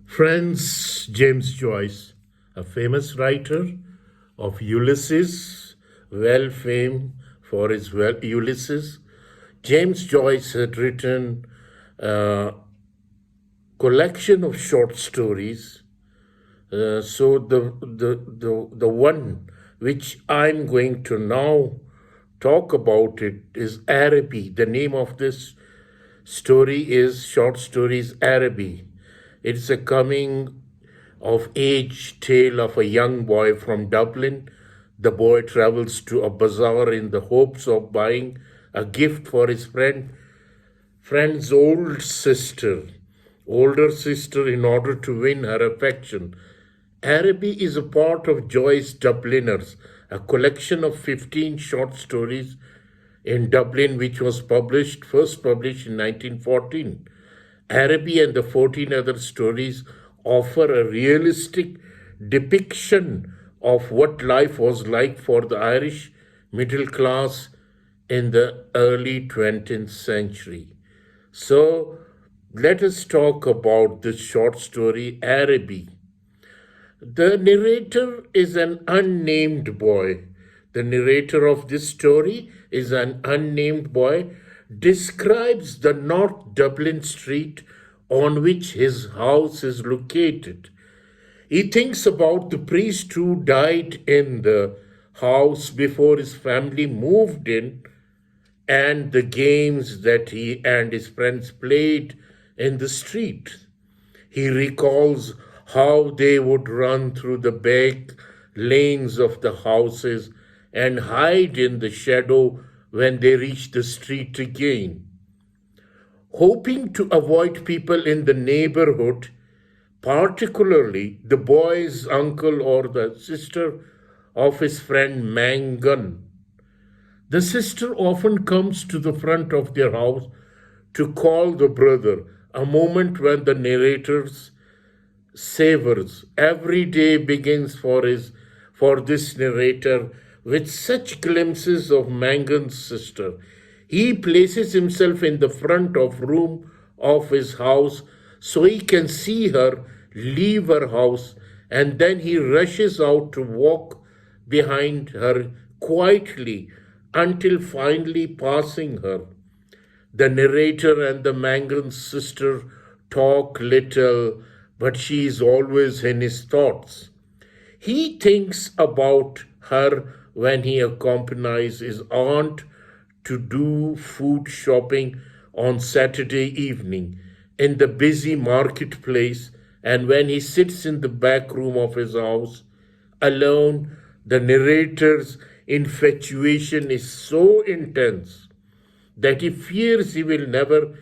Friends, James Joyce, a famous writer of Ulysses, well famed for his Ulysses. James Joyce had written a collection of short stories. So the one which I'm going to now talk about it is Araby. The name of this short stories Araby. It's a coming of age tale of a young boy from Dublin. The boy travels to a bazaar in the hopes of buying a gift for his friend's older sister, in order to win her affection. Araby is a part of Joyce Dubliners, a collection of 15 short stories in Dublin, which was first published in 1914. Araby and the 14 other stories offer a realistic depiction of what life was like for the Irish middle class in the early 20th century. So let us talk about this short story, Araby. The narrator is an unnamed boy. The narrator of this story is an unnamed boy, describes the North Dublin street on which his house is located. He thinks about the priest who died in the house before his family moved in, and the games that he and his friends played in the street. He recalls how they would run through the back lanes of the houses and hide in the shadow when they reached the street again. Hoping to avoid people in the neighborhood, particularly the boy's uncle or the sister of his friend Mangan. The sister often comes to the front of their house to call the brother, a moment when the narrator's savors. Every day begins for this narrator with such glimpses of Mangan's sister. He places himself in the front of room of his house so he can see her leave her house, and then he rushes out to walk behind her quietly until finally passing her. The narrator and the Mangan sister talk little, but she is always in his thoughts. He thinks about her when he accompanies his aunt to do food shopping on Saturday evening in the busy marketplace, and when he sits in the back room of his house alone. The narrator's infatuation is so intense that he fears he will never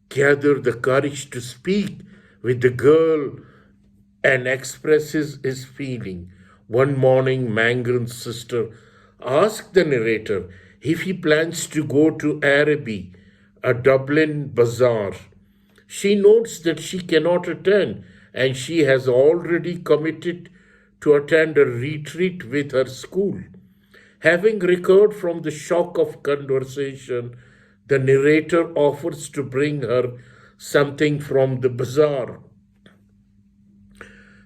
gather the courage to speak with the girl and expresses his feeling. One morning, Mangan's sister asked the narrator if he plans to go to Araby, a Dublin bazaar. She notes that she cannot attend, and she has already committed to attend a retreat with her school. Having recovered from the shock of conversation, the narrator offers to bring her something from the bazaar.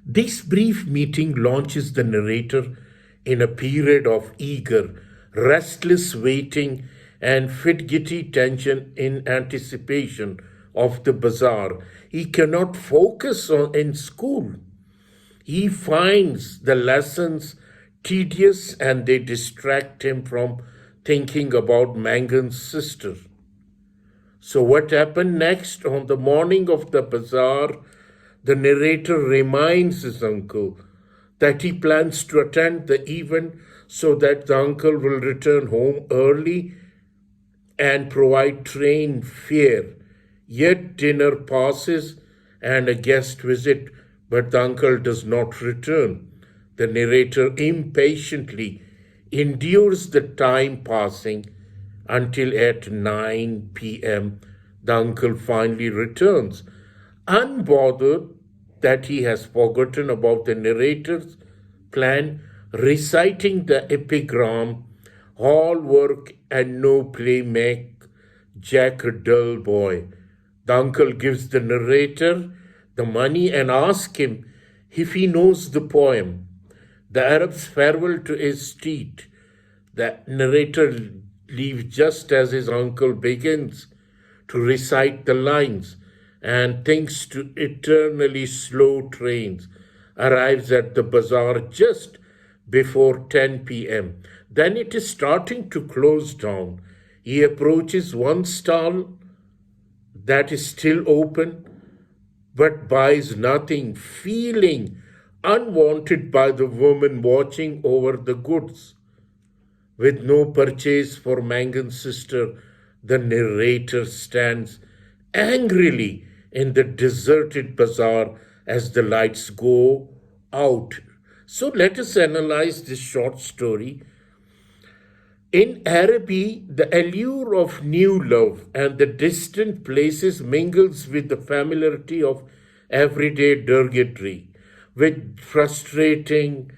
This brief meeting launches the narrator in a period of eager, restless waiting and fidgety tension in anticipation of the bazaar. He cannot focus in school. He finds the lessons tedious and they distract him from thinking about Mangan's sister. So what happened next? On the morning of the bazaar, the narrator reminds his uncle that he plans to attend the event so that the uncle will return home early and provide train fare. Yet dinner passes and a guest visit, but the uncle does not return. The narrator impatiently endures the time passing until at 9 p.m. the uncle finally returns. Unbothered that he has forgotten about the narrator's plan, reciting the epigram, all work and no play make Jack a dull boy. The uncle gives the narrator the money and ask him if he knows the poem. The Arab's farewell to his steed. The narrator leaves just as his uncle begins to recite the lines, and thanks to eternally slow trains, arrives at the bazaar just before 10 p.m. Then it is starting to close down. He approaches one stall that is still open, but buys nothing, feeling unwanted by the woman watching over the goods. With no purchase for Mangan's sister, the narrator stands angrily in the deserted bazaar as the lights go out. So let us analyze this short story. In Araby, the allure of new love and the distant places mingles with the familiarity of everyday derogatory, with frustrating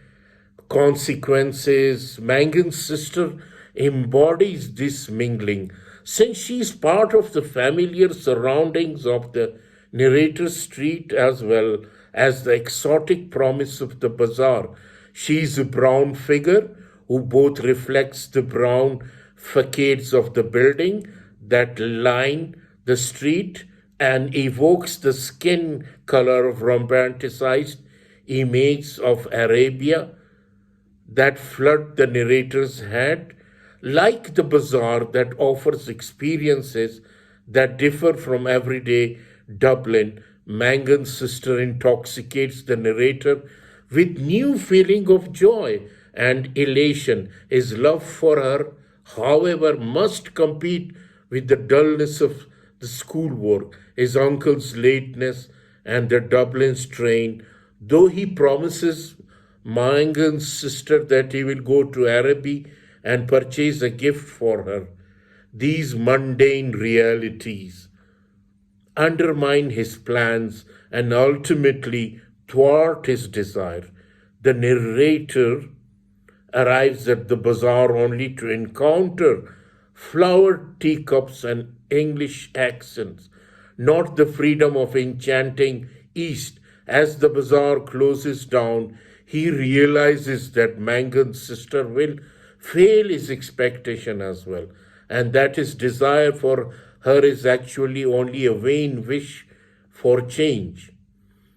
consequences. Mangan's sister embodies this mingling, since she is part of the familiar surroundings of the narrator's street as well as the exotic promise of the bazaar. She is a brown figure who both reflects the brown facades of the building that line the street and evokes the skin color of romanticized images of Arabia that flood the narrator's head, like the bazaar that offers experiences that differ from everyday Dublin. Mangan's sister intoxicates the narrator with new feeling of joy and elation. His love for her, however, must compete with the dullness of the schoolwork, his uncle's lateness, and the Dublin strain. Though he promises Mangan's sister that he will go to Araby and purchase a gift for her, these mundane realities undermine his plans and ultimately thwart his desire. The narrator arrives at the bazaar only to encounter flowered teacups and English accents, not the freedom of enchanting East. As the bazaar closes down, he realizes that Mangan's sister will fail his expectation as well, and that his desire for her is actually only a vain wish for change.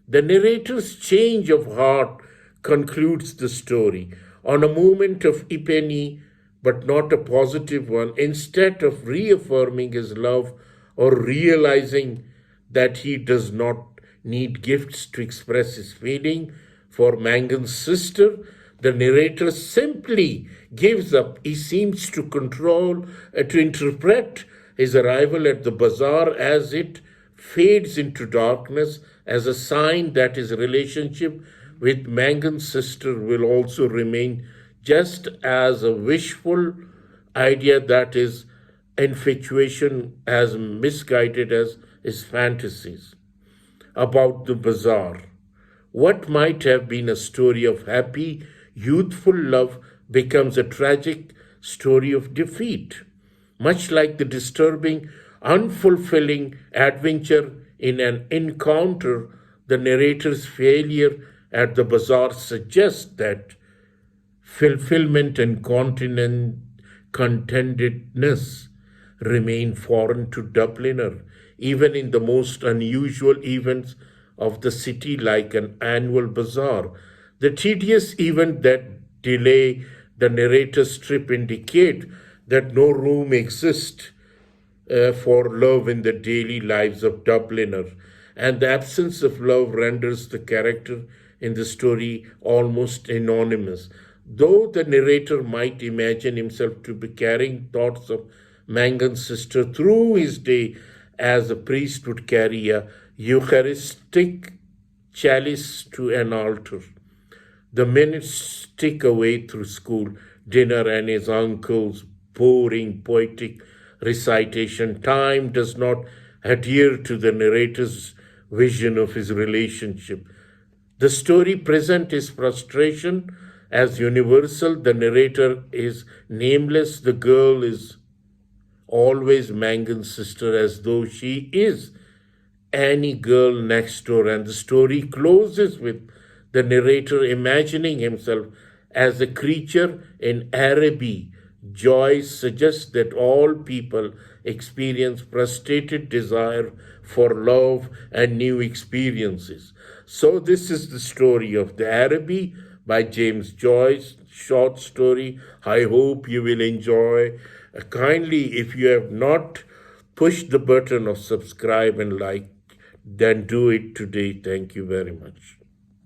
The narrator's change of heart concludes the story on a moment of epiphany, but not a positive one. Instead of reaffirming his love or realizing that he does not need gifts to express his feeling for Mangan's sister, the narrator simply gives up. He seems to to interpret his arrival at the bazaar as it fades into darkness as a sign that his relationship with Mangan's sister will also remain just as a wishful idea, that is, infatuation as misguided as his fantasies. About the bazaar, what might have been a story of happy, youthful love becomes a tragic story of defeat, much like the disturbing, unfulfilling adventure in an encounter. The narrator's failure at the bazaar suggests that fulfillment and contentedness remain foreign to Dubliner, even in the most unusual events of the city, like an annual bazaar. The tedious event that delay the narrator's trip indicate that no room exists for love in the daily lives of Dubliner, and the absence of love renders the character in the story almost anonymous. Though the narrator might imagine himself to be carrying thoughts of Mangan's sister through his day as a priest would carry a Eucharistic chalice to an altar. The minutes tick away through school, dinner, and his uncle's boring poetic recitation. Time does not adhere to the narrator's vision of his relationship. The story presents his frustration as universal. The narrator is nameless. The girl is always Mangan's sister, as though she is any girl next door, and the story closes with the narrator imagining himself as a creature in Araby. Joyce suggests that all people experience frustrated desire for love and new experiences. So, this is the story of the Araby by James Joyce, short story. I hope you will enjoy. Kindly, if you have not pushed the button of subscribe and like, then do it today. Thank you very much.